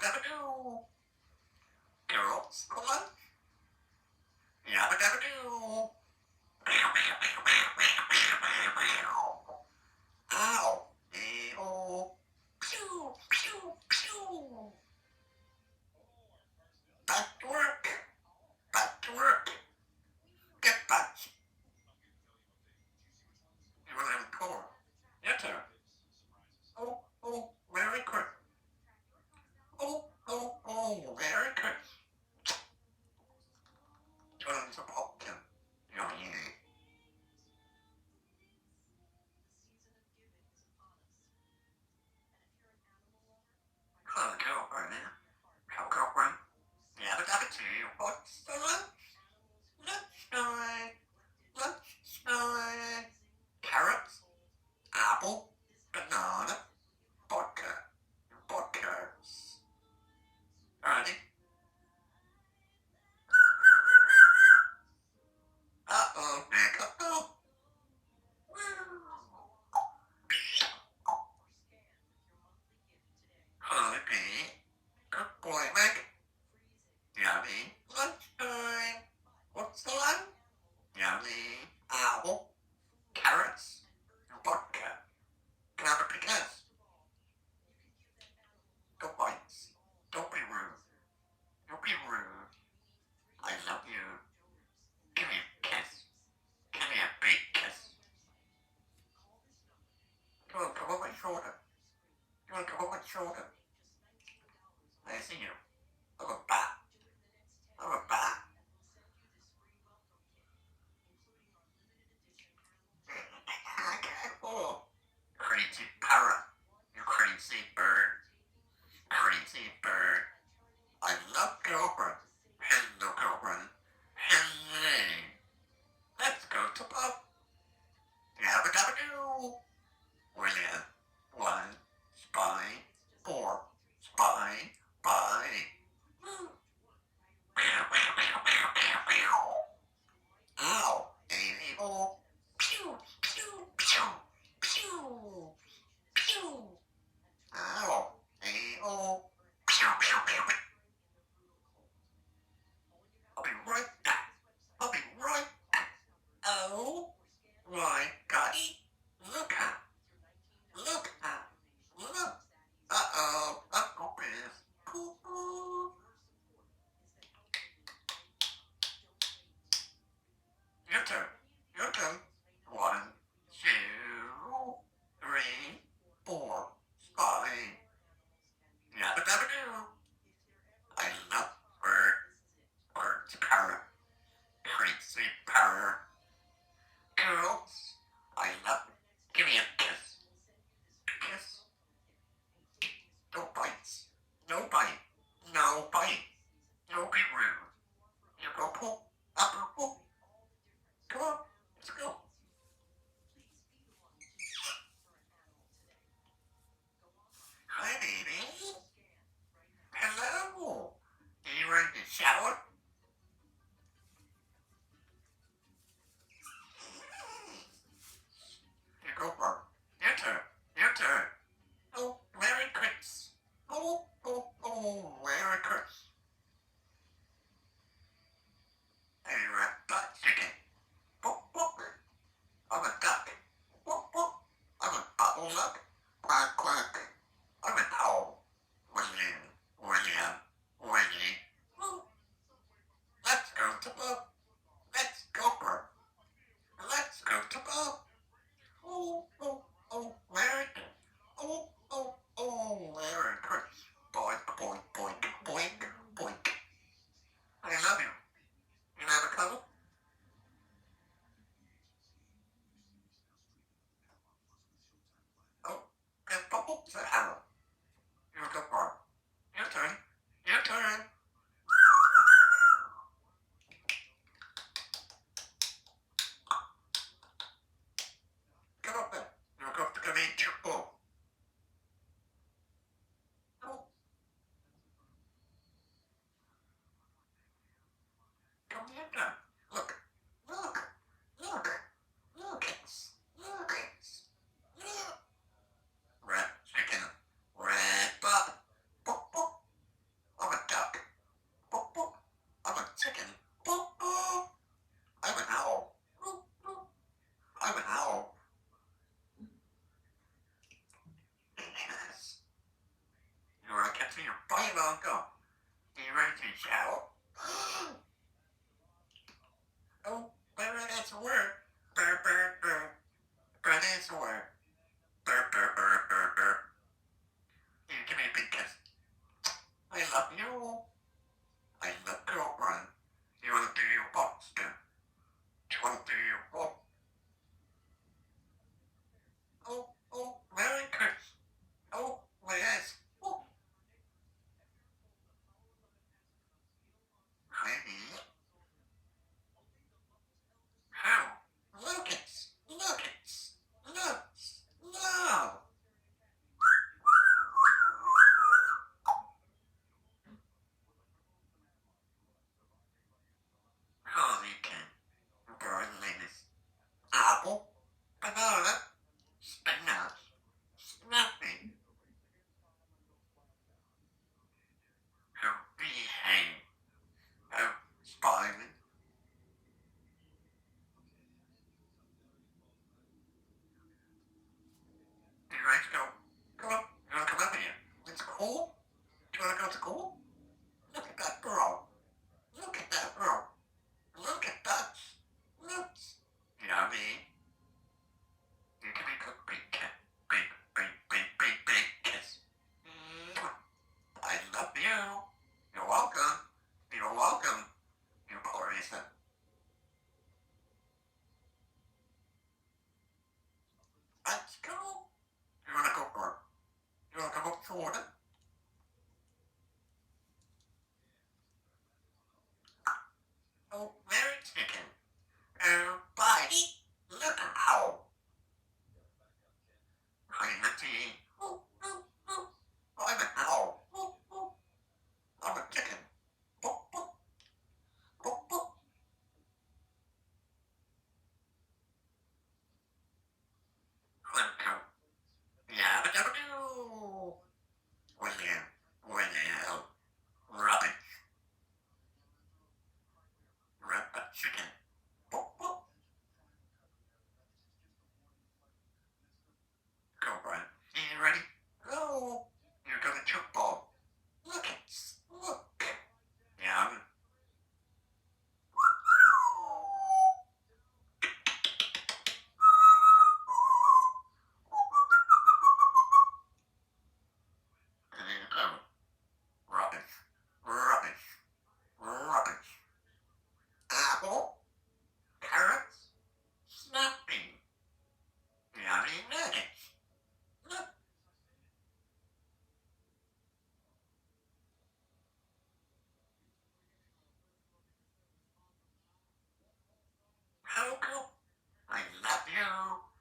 Yabba-dabba-doo. Girls, for lunch. Yabba-dabba-doo. Ow. Ee-oh. Pew, pew, pew. Back to work. Back to work. Get back. You were in poor. Your turn. Oh, oh, very quick. Oh, oh, oh, very quick. Turns a pumpkin. Yummy. Hello, girlfriend. Hello, girlfriend. Yabba-dabba-doo. What's the lunch? Lunchtime. Lunchtime. Carrots, apple, banana, vodka, vodkas. Ready? Uh-oh, make a go. Honeybee, good boy, Meg. Yummy. Lunchtime. What's the lunch? Yummy. Apple, carrots, vodka. Can I have a piquette? Don't bite. Don't be rude. Don't be rude. I love you. Give me a kiss. Give me a big kiss. You want to come on my shoulder? You want to come on my shoulder? I see you. I'm a bat. I'm a bat. Oh, crazy parrot. You crazy bird. Crazy bird. I love girlfriend. Hello, girlfriend. Hey. Let's go to pub. Yabba-dabba-doo. William. 1. Spy. 4. Spy. Bye. Ow. Ee-oh. Pew, pew, pew, pew, pew. Ow. Ee-oh. Pew, pew, pew, pew. I'll be right back. I'll be right back. Oh my gosh. Look at. Look at. Look. Uh-oh. Uh-oh, Biz. Poo-poo. Your turn. Your turn. 1, 2, 3, 4. Spy. Yabba-dabba-doo. I love bird. Bird's parrot. Crazy parrot. Girls, I love you. Give me a kiss. Kiss. No bites. No bite. No bite. No be rude. You go pull. Up or pull. Come on. Let's go. Hi, baby. Hello. Are you ready to shower? Here go, Bart. Your turn. Your turn. Oh, Merry Christmas. Oh, oh, oh, Merry Christmas. Hey, rat butt chicken. Boop, boop. I'm a duck. Boop, boop. I'm a bottleneck. Quack, quack. I'm an owl. William, William, Willie. Woo. Let's go to pub. Let's go, Bart. Let's go to pub. Oh, oh, oh, Merry Christmas. Oh, oh, oh, Merry Christmas. Boink, boink, boink, boink, boink. I love you. You have a cuddle? Oh, and bubble the arrow. You're a good boy. Your turn. Your turn. Come up there. You're going to come eat your bowl. Oh. Come here now. Look. Look. Look. Look. Look. Look. Red chicken. Red butt. Boop, boop. Fine, Uncle. You ready to shower? Oh, where that's a word. Burr, burr, burr. Burr, that's a word. Burr, burr, burr, burr, burr. You give me a big kiss. I love you. I love girlfriend. You want to do your box, too? You want to do your box? Oh, Merry Christmas. Oh, yes. Oh. Honey. How? Lucas. Lucas. Lucas. No. Holy can. Bird lettuce. Apple. Banana. Spinach. Snapping. How behave. How spine. You ready to go? Come on. You want to come up here? It's cool. Do you want to go to school? Look at that girl. Look at that girl. Look at that. Look. You know what I mean? You can make a big cat. Big, big, big, big, big kiss. I love you. You're welcome. You're welcome. You poor Lisa. Let's go. You want to go for it? You want to come up for it? Oh, very chicken. Oh, bye. Look how. I'm a tea. I'm an owl. I'm a chicken. Welcome. Yeah, but do. William. Robin. Rabbit chicken. Go, Brian. You ready? Go. You're gonna jump ball. Look it. Look. Yeah. Rubbish. Rubbish. Rubbish. Apple. Carrots. Snapping. Yummy nuggets. Look. How cool. I love you.